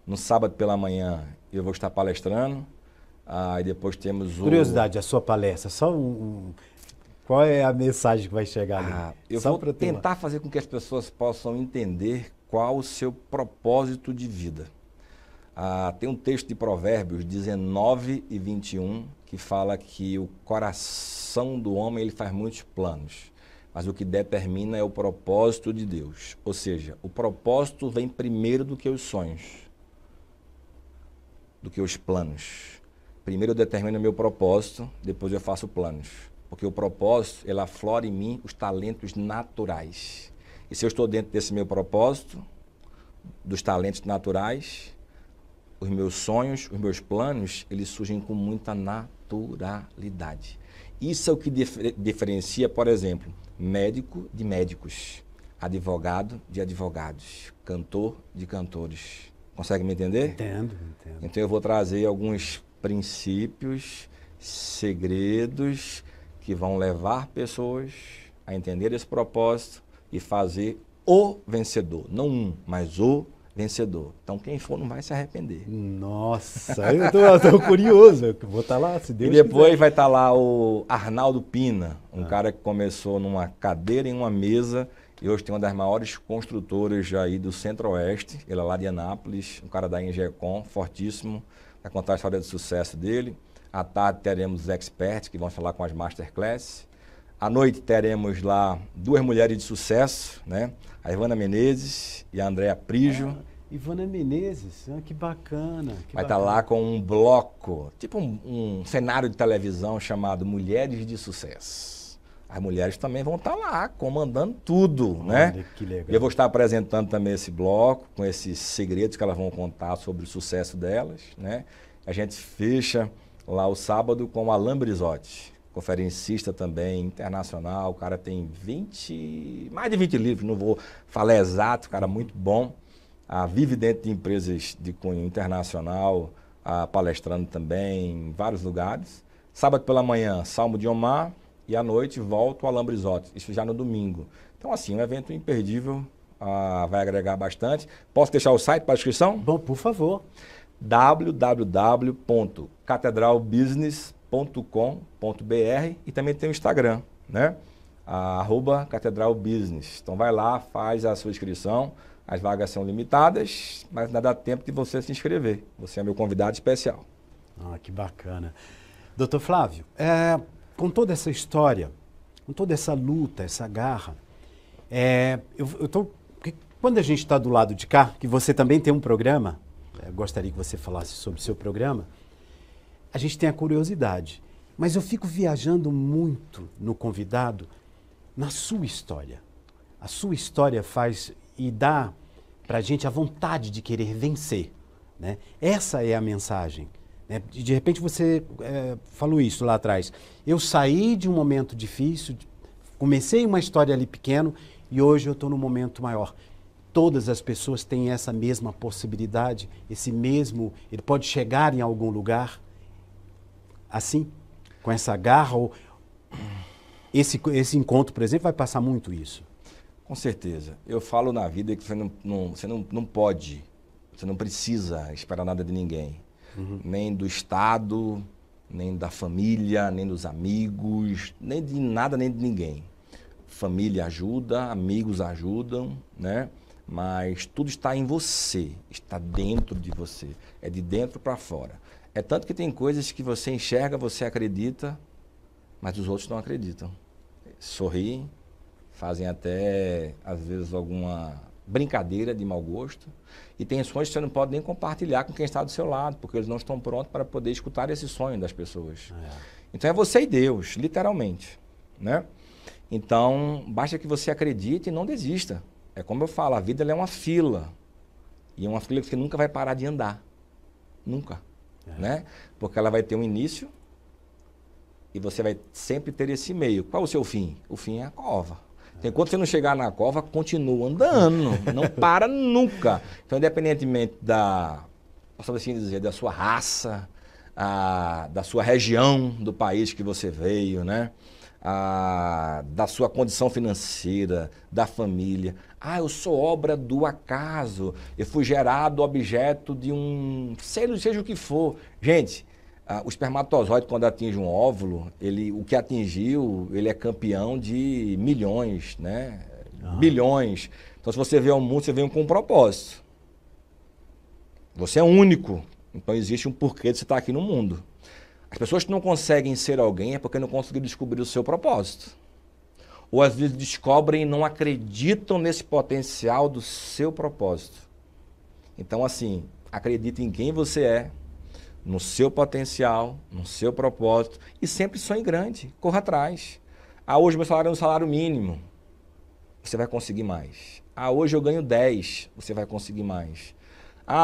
No sábado pela manhã eu vou estar palestrando, e depois temos Curiosidade, a sua palestra, só qual é a mensagem que vai chegar ali? Eu vou tentar fazer com que as pessoas possam entender qual o seu propósito de vida. Tem um texto de Provérbios 19 e 21 que fala que o coração do homem ele faz muitos planos, mas o que determina é o propósito de Deus. Ou seja, o propósito vem primeiro do que os sonhos, do que os planos. Primeiro eu determino o meu propósito, depois eu faço planos. Porque o propósito, ele aflora em mim os talentos naturais. E se eu estou dentro desse meu propósito, dos talentos naturais, os meus sonhos, os meus planos, eles surgem com muita naturalidade. Isso é o que diferencia, por exemplo, médico de médicos, advogado de advogados, cantor de cantores. Consegue me entender? Entendo. Então eu vou trazer alguns princípios, segredos que vão levar pessoas a entender esse propósito e fazer o vencedor. Não um, mas o vencedor. Então quem for não vai se arrepender. Nossa, eu tô curioso. Eu vou estar lá, se Deus quiser. E depois quiser. Vai estar lá o Arnaldo Pina, um cara que começou numa cadeira em uma mesa e hoje tem uma das maiores construtoras aí do Centro-Oeste. Ele é lá de Anápolis, um cara da Engecom, fortíssimo. Vai contar a história de sucesso dele. À tarde teremos os experts que vão falar com as masterclass. À noite teremos lá 2 mulheres de sucesso, né? A Ivana Menezes e a Andréa Prijo. Ivana Menezes, que bacana. Vai estar lá com um bloco, tipo um cenário de televisão chamado Mulheres de Sucesso. As mulheres também vão estar lá, comandando tudo, né? Olha, que legal. Eu vou estar apresentando também esse bloco, com esses segredos que elas vão contar sobre o sucesso delas, né? A gente fecha lá o sábado com o Alain Brizotti, conferencista também, internacional. O cara tem mais de 20 livros, não vou falar exato, cara muito bom. Vive dentro de empresas de cunho internacional, palestrando também em vários lugares. Sábado pela manhã, Salmo de Omar. E à noite volta o Alain Brizotti, isso já no domingo. Então, assim, um evento imperdível, vai agregar bastante. Posso deixar o site para a inscrição? Bom, por favor. www.catedralbusiness.com.br e também tem o Instagram, né? @catedralbusiness. Então vai lá, faz a sua inscrição. As vagas são limitadas, mas ainda dá tempo de você se inscrever. Você é meu convidado especial. Que bacana. Doutor Flávio, com toda essa história, com toda essa luta, essa garra, quando a gente está do lado de cá, que você também tem um programa, eu gostaria que você falasse sobre o seu programa, a gente tem a curiosidade, mas eu fico viajando muito no convidado, na sua história. A sua história faz e dá para a gente a vontade de querer vencer, né? Essa é a mensagem. De repente você falou isso lá atrás. Eu saí de um momento difícil, comecei uma história ali pequeno e hoje eu estou num momento maior. Todas as pessoas têm essa mesma possibilidade, ele pode chegar em algum lugar assim, com essa garra, ou esse encontro, por exemplo, vai passar muito isso. Com certeza. Eu falo na vida que você não pode, você não precisa esperar nada de ninguém. Nem do Estado, nem da família, nem dos amigos, nem de nada, nem de ninguém. Família ajuda, amigos ajudam, né? Mas tudo está em você, está dentro de você, é de dentro para fora. É tanto que tem coisas que você enxerga, você acredita, mas os outros não acreditam. Sorriem, fazem até, às vezes, alguma brincadeira de mau gosto. E tem sonhos que você não pode nem compartilhar com quem está do seu lado, porque eles não estão prontos para poder escutar esse sonho das pessoas. Então é você e Deus, literalmente, né? Então, basta que você acredite e não desista. É como eu falo, a vida ela é uma fila. E é uma filha que nunca vai parar de andar. Nunca. Né? Porque ela vai ter um início e você vai sempre ter esse meio. Qual é o seu fim? O fim é a cova. Então, enquanto você não chegar na cova, continua andando. Não para nunca. Então, independentemente posso assim dizer, da sua raça, da sua região do país que você veio, né? Da sua condição financeira, da família. Eu sou obra do acaso, eu fui gerado objeto de seja o que for. Gente, o espermatozoide, quando atinge um óvulo, o que atingiu, ele é campeão de milhões, né? Bilhões. Então, se você vê o mundo, você vem com um propósito. Você é único, então existe um porquê de você estar aqui no mundo. As pessoas que não conseguem ser alguém é porque não conseguiram descobrir o seu propósito. Ou às vezes descobrem e não acreditam nesse potencial do seu propósito. Então, assim, acredite em quem você é, no seu potencial, no seu propósito e sempre sonhe grande, corra atrás. Hoje meu salário é um salário mínimo, você vai conseguir mais. Hoje eu ganho 10, você vai conseguir mais.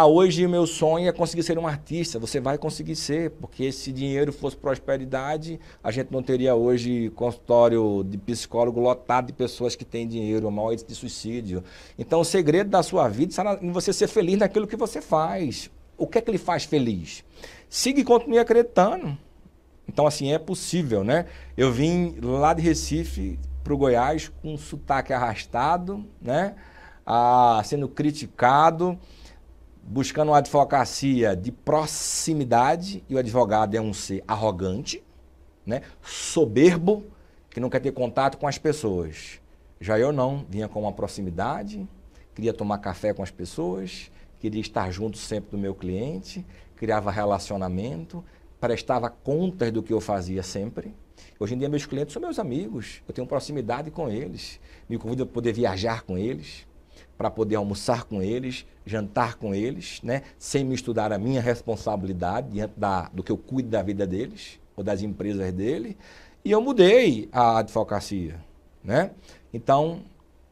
Hoje o meu sonho é conseguir ser um artista. Você vai conseguir ser, porque se dinheiro fosse prosperidade, a gente não teria hoje consultório de psicólogo lotado de pessoas que têm dinheiro, maior índice de suicídio. Então o segredo da sua vida está em você ser feliz naquilo que você faz. O que é que lhe faz feliz? Siga e continue acreditando. Então assim, é possível, né? Eu vim lá de Recife para o Goiás com um sotaque arrastado, né? Sendo criticado, buscando uma advocacia de proximidade, e o advogado é um ser arrogante, né? Soberbo, que não quer ter contato com as pessoas. Já eu não, vinha com uma proximidade, queria tomar café com as pessoas, queria estar junto sempre do meu cliente, criava relacionamento, prestava contas do que eu fazia sempre. Hoje em dia meus clientes são meus amigos, eu tenho proximidade com eles, me convido para poder viajar com eles, para poder almoçar com eles, jantar com eles, né? Sem misturar a minha responsabilidade diante do que eu cuido da vida deles ou das empresas dele. E eu mudei a advocacia, né? Então,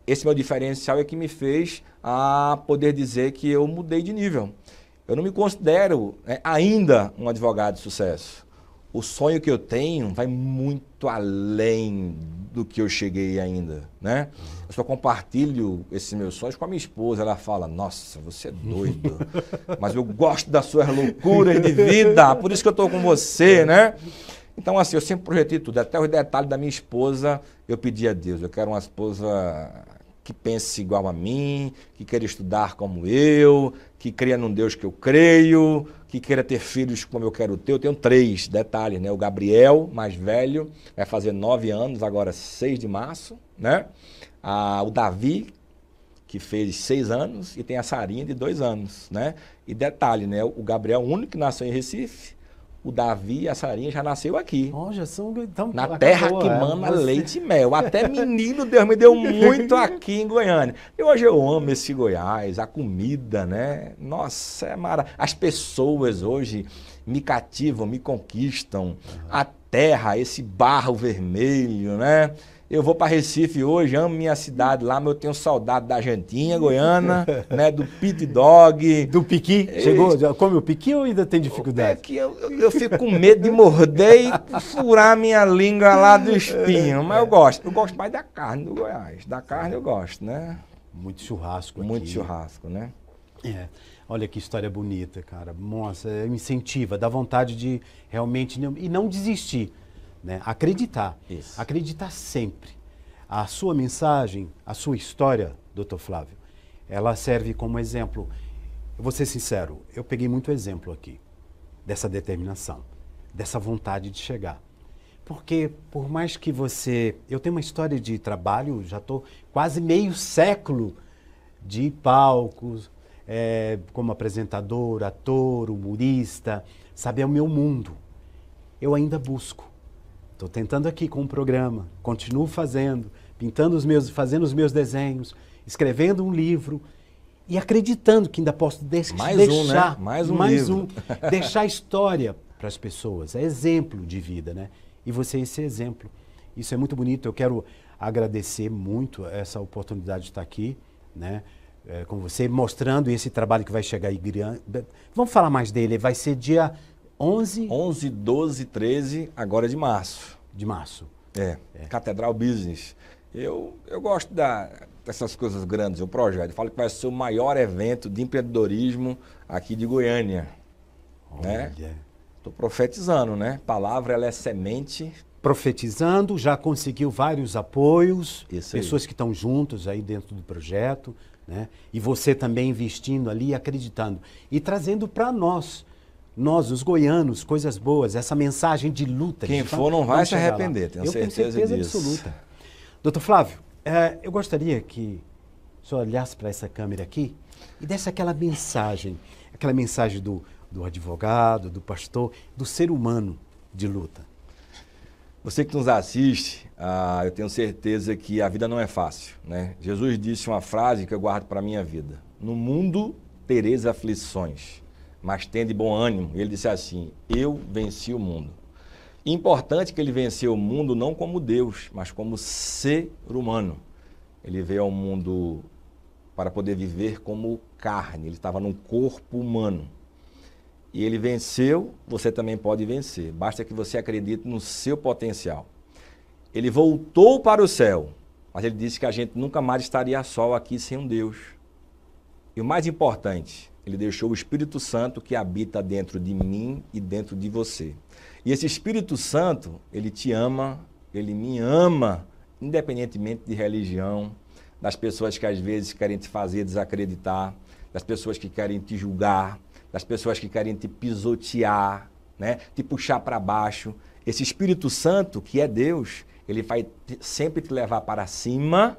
esse meu diferencial é que me fez poder dizer que eu mudei de nível. Eu não me considero ainda um advogado de sucesso. O sonho que eu tenho vai muito além do que eu cheguei ainda, né? Eu só compartilho esses meus sonhos com a minha esposa. Ela fala, nossa, você é doido, mas eu gosto das suas loucuras de vida, por isso que eu estou com você, né? Então, assim, eu sempre projetei tudo, até os detalhes da minha esposa, eu pedi a Deus, eu quero uma esposa que pense igual a mim, que queira estudar como eu, que creia num Deus que eu creio, que queira ter filhos como eu quero ter. Eu tenho 3 detalhes, né? O Gabriel, mais velho, vai fazer 9 anos, agora 6 de março, né? O Davi, que fez 6 anos, e tem a Sarinha de 2 anos, né? E detalhe, né? O Gabriel, o único que nasceu em Recife, o Davi e a Sarinha já nasceu aqui. Já são, então, na terra que mana leite e mel. Até menino Deus me deu muito aqui em Goiânia. E hoje eu amo esse Goiás, a comida, né? Nossa, é maravilhoso. As pessoas hoje me cativam, me conquistam. A terra, esse barro vermelho, né? Eu vou para Recife hoje, amo minha cidade lá, mas eu tenho saudade da jantinha goiana, né? Do pit dog. Do piqui? Chegou? Já come o piqui ou ainda tem dificuldade? É que eu fico com medo de morder e furar minha língua lá do espinho. Mas eu gosto. Eu gosto mais da carne do Goiás. Da carne eu gosto, né? Muito churrasco aqui. Muito churrasco, né? Olha que história bonita, cara. Nossa, incentiva, dá vontade de realmente não desistir. Né? Acreditar. Isso. Acreditar sempre. A sua mensagem, a sua história, doutor Flávio, ela serve como exemplo. Eu vou ser sincero, eu peguei muito exemplo aqui dessa determinação, dessa vontade de chegar. Porque por mais que eu tenho uma história de trabalho, já estou quase meio século de palcos, como apresentador, ator, humorista, sabe, é o meu mundo. Eu ainda busco. Estou tentando aqui com um programa, continuo fazendo, fazendo os meus desenhos, escrevendo um livro e acreditando que ainda posso deixar Mais um livro. Deixar história para as pessoas. É exemplo de vida, né? E você é esse exemplo. Isso é muito bonito. Eu quero agradecer muito essa oportunidade de estar aqui, né? com você, mostrando esse trabalho que vai chegar aí. Vamos falar mais dele, vai ser dia 11? 11, 12, 13, agora de março. De março. Catedral Business. Eu gosto dessas coisas grandes, o projeto. Eu falo que vai ser o maior evento de empreendedorismo aqui de Goiânia. Né? Estou profetizando, né? Palavra, ela é semente. Profetizando, já conseguiu vários apoios, pessoas que estão juntos aí dentro do projeto, né? E você também investindo ali, acreditando. E trazendo para nós, os goianos, coisas boas, essa mensagem de luta. Quem for não vai se arrepender, tenho certeza disso. Absoluta. Doutor Flávio, eu gostaria que o senhor olhasse para essa câmera aqui e desse aquela mensagem do advogado, do pastor, do ser humano de luta. Você que nos assiste, eu tenho certeza que a vida não é fácil, né? Jesus disse uma frase que eu guardo para a minha vida. No mundo tereis aflições, mas tende bom ânimo. Ele disse assim, eu venci o mundo. Importante que ele venceu o mundo não como Deus, mas como ser humano. Ele veio ao mundo para poder viver como carne, ele estava num corpo humano. E ele venceu, você também pode vencer. Basta que você acredite no seu potencial. Ele voltou para o céu, mas ele disse que a gente nunca mais estaria só aqui sem um Deus. E o mais importante, ele deixou o Espírito Santo que habita dentro de mim e dentro de você. E esse Espírito Santo, ele te ama, ele me ama, independentemente de religião, das pessoas que às vezes querem te fazer desacreditar, das pessoas que querem te julgar, das pessoas que querem te pisotear, né? Te puxar para baixo. Esse Espírito Santo, que é Deus, ele vai sempre te levar para cima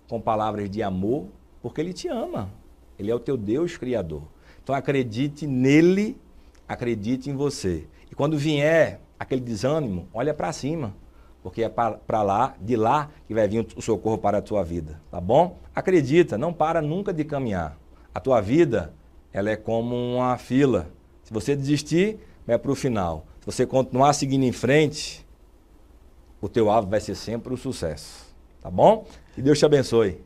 com palavras de amor, porque ele te ama. Ele é o teu Deus criador. Então acredite nele, acredite em você. E quando vier aquele desânimo, olha para cima, porque é para lá, de lá que vai vir o socorro para a tua vida, tá bom? Acredita, não para nunca de caminhar. A tua vida, ela é como uma fila. Se você desistir, vai para o final. Se você continuar seguindo em frente, o teu alvo vai ser sempre o sucesso. Tá bom? Que Deus te abençoe.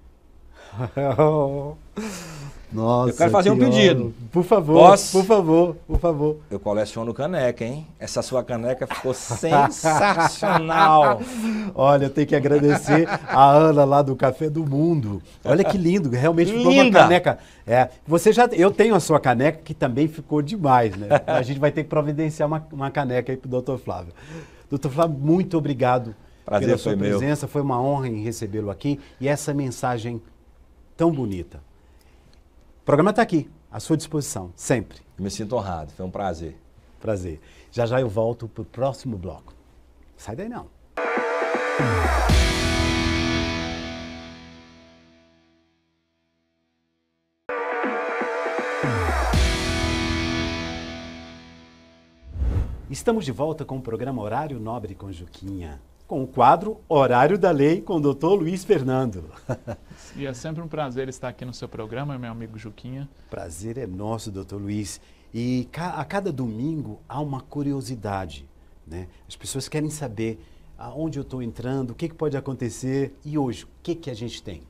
Nossa, eu quero fazer um pedido. Por favor, Posso? por favor, por favor. Eu coleciono caneca, hein? Essa sua caneca ficou sensacional. Olha, eu tenho que agradecer a Ana lá do Café do Mundo. Olha que lindo, realmente ficou uma caneca. Eu tenho a sua caneca que também ficou demais, né? A gente vai ter que providenciar uma caneca aí pro Dr. Flávio. Dr. Flávio, muito obrigado pela sua presença. Foi uma honra em recebê-lo aqui e essa mensagem tão bonita. O programa está aqui, à sua disposição, sempre. Eu me sinto honrado, foi um prazer. Prazer. Já já eu volto para o próximo bloco. Sai daí não. Estamos de volta com o programa Horário Nobre com Juquinha, com o quadro Horário da Lei com o Dr. Luiz Fernando. E é sempre um prazer estar aqui no seu programa, meu amigo Juquinha. Prazer é nosso, Dr. Luiz. E a cada domingo há uma curiosidade, né? As pessoas querem saber aonde eu estou entrando, o que pode acontecer. E hoje, o que a gente tem?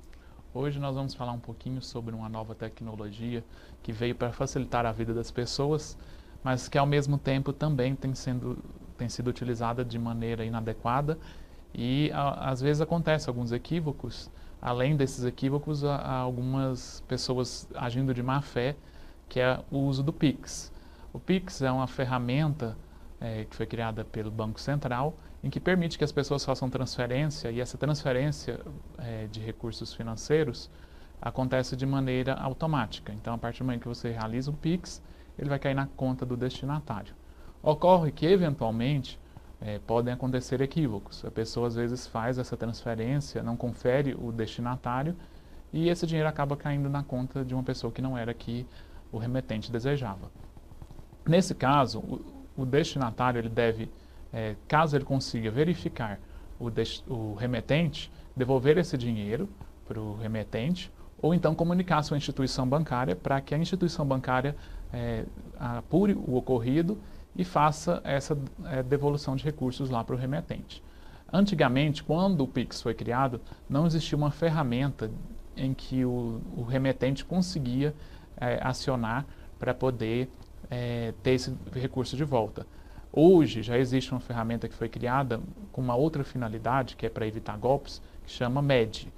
Hoje nós vamos falar um pouquinho sobre uma nova tecnologia que veio para facilitar a vida das pessoas, mas que ao mesmo tempo também tem sido utilizada de maneira inadequada e às vezes acontece alguns equívocos. Além desses equívocos, há algumas pessoas agindo de má fé, que é o uso do Pix. O Pix é uma ferramenta que foi criada pelo Banco Central, em que permite que as pessoas façam transferência, e essa transferência de recursos financeiros acontece de maneira automática. Então, a partir do momento que você realiza o Pix, ele vai cair na conta do destinatário. Ocorre que, eventualmente, podem acontecer equívocos. A pessoa, às vezes, faz essa transferência, não confere o destinatário, e esse dinheiro acaba caindo na conta de uma pessoa que não era que o remetente desejava. Nesse caso, o destinatário ele deve, caso ele consiga verificar o remetente, devolver esse dinheiro para o remetente, ou então comunicar a sua instituição bancária para que a instituição bancária apure o ocorrido e faça essa devolução de recursos lá para o remetente. Antigamente, quando o Pix foi criado, não existia uma ferramenta em que o remetente conseguia acionar para poder ter esse recurso de volta. Hoje já existe uma ferramenta que foi criada com uma outra finalidade, que é para evitar golpes, que chama MED,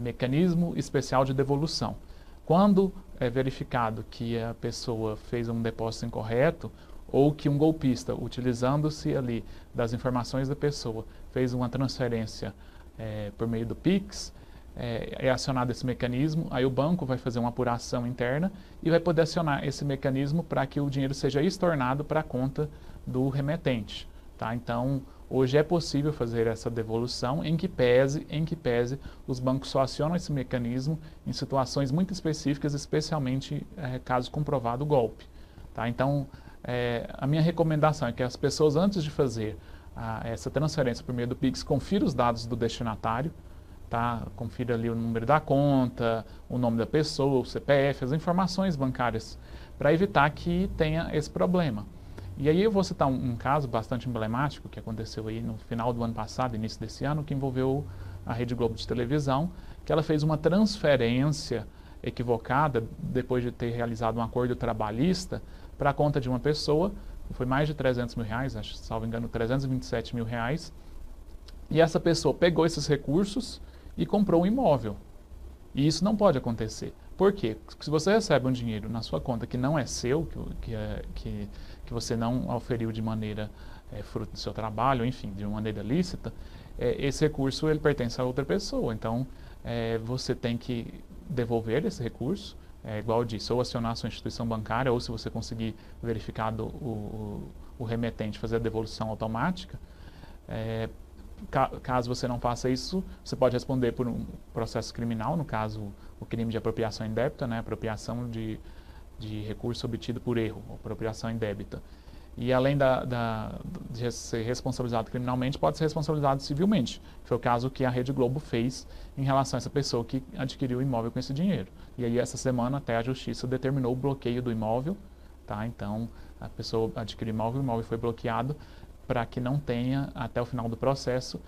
Mecanismo Especial de Devolução. Quando é verificado que a pessoa fez um depósito incorreto, ou que um golpista, utilizando-se ali das informações da pessoa, fez uma transferência por meio do Pix, é acionado esse mecanismo, aí o banco vai fazer uma apuração interna e vai poder acionar esse mecanismo para que o dinheiro seja estornado para a conta do remetente. Tá? Então, hoje é possível fazer essa devolução em que pese os bancos só acionam esse mecanismo em situações muito específicas, especialmente caso comprovado o golpe. Tá? Então, a minha recomendação é que as pessoas, antes de fazer essa transferência por meio do Pix, confira os dados do destinatário, tá? Confira ali o número da conta, o nome da pessoa, o CPF, as informações bancárias, para evitar que tenha esse problema. E aí eu vou citar um caso bastante emblemático que aconteceu aí no final do ano passado, início desse ano, que envolveu a Rede Globo de televisão, que ela fez uma transferência equivocada depois de ter realizado um acordo trabalhista para a conta de uma pessoa, foi mais de 300 mil reais, acho, salvo engano, 327 mil reais, e essa pessoa pegou esses recursos e comprou um imóvel. E isso não pode acontecer. Por quê? Porque se você recebe um dinheiro na sua conta que não é seu, que você não oferiu de maneira fruto do seu trabalho, enfim, de uma maneira lícita, esse recurso ele pertence a outra pessoa. Então, você tem que devolver esse recurso, igual eu disse, ou acionar a sua instituição bancária, ou se você conseguir verificar o remetente, fazer a devolução automática. Caso você não faça isso, você pode responder por um processo criminal, no caso, o crime de apropriação indébita, né, apropriação de recurso obtido por erro, apropriação indébita. E além de ser responsabilizado criminalmente, pode ser responsabilizado civilmente. Foi o caso que a Rede Globo fez em relação a essa pessoa que adquiriu o imóvel com esse dinheiro. E aí, essa semana, até a Justiça determinou o bloqueio do imóvel. Tá? Então, a pessoa adquiriu o imóvel foi bloqueado para que não tenha, até o final do processo,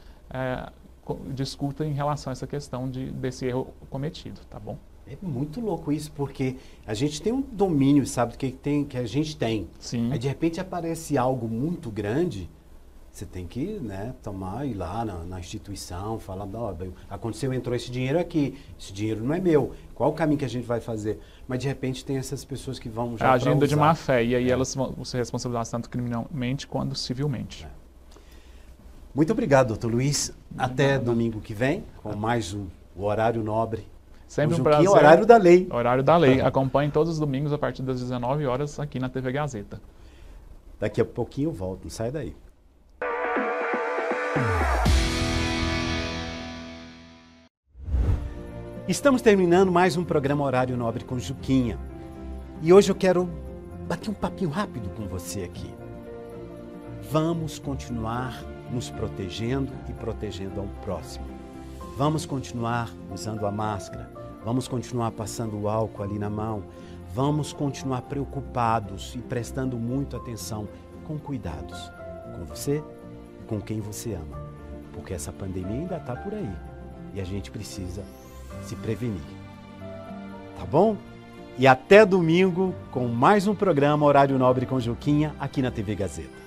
discuta em relação a essa questão desse erro cometido. Tá bom? É muito louco isso, porque a gente tem um domínio, sabe, que a gente tem. Sim. Aí, de repente, aparece algo muito grande, você tem que, né, ir lá na instituição, falar, aconteceu, entrou esse dinheiro aqui, esse dinheiro não é meu, qual o caminho que a gente vai fazer? Mas, de repente, tem essas pessoas que vão já agindo de má fé, e aí elas vão ser responsabilizadas tanto criminalmente quanto civilmente. Muito obrigado, doutor Luiz. Até domingo que vem, com mais o Horário Nobre. Sempre um prazer. Horário da lei. Horário da lei. Acompanhe todos os domingos a partir das 19 horas aqui na TV Gazeta. Daqui a pouquinho eu volto, não sai daí. Estamos terminando mais um programa Horário Nobre com Juquinha. E hoje eu quero bater um papinho rápido com você aqui. Vamos continuar nos protegendo e protegendo ao próximo. Vamos continuar usando a máscara. Vamos continuar passando o álcool ali na mão. Vamos continuar preocupados e prestando muita atenção, com cuidados, com você e com quem você ama. Porque essa pandemia ainda está por aí e a gente precisa se prevenir. Tá bom? E até domingo com mais um programa Horário Nobre com Juquinha aqui na TV Gazeta.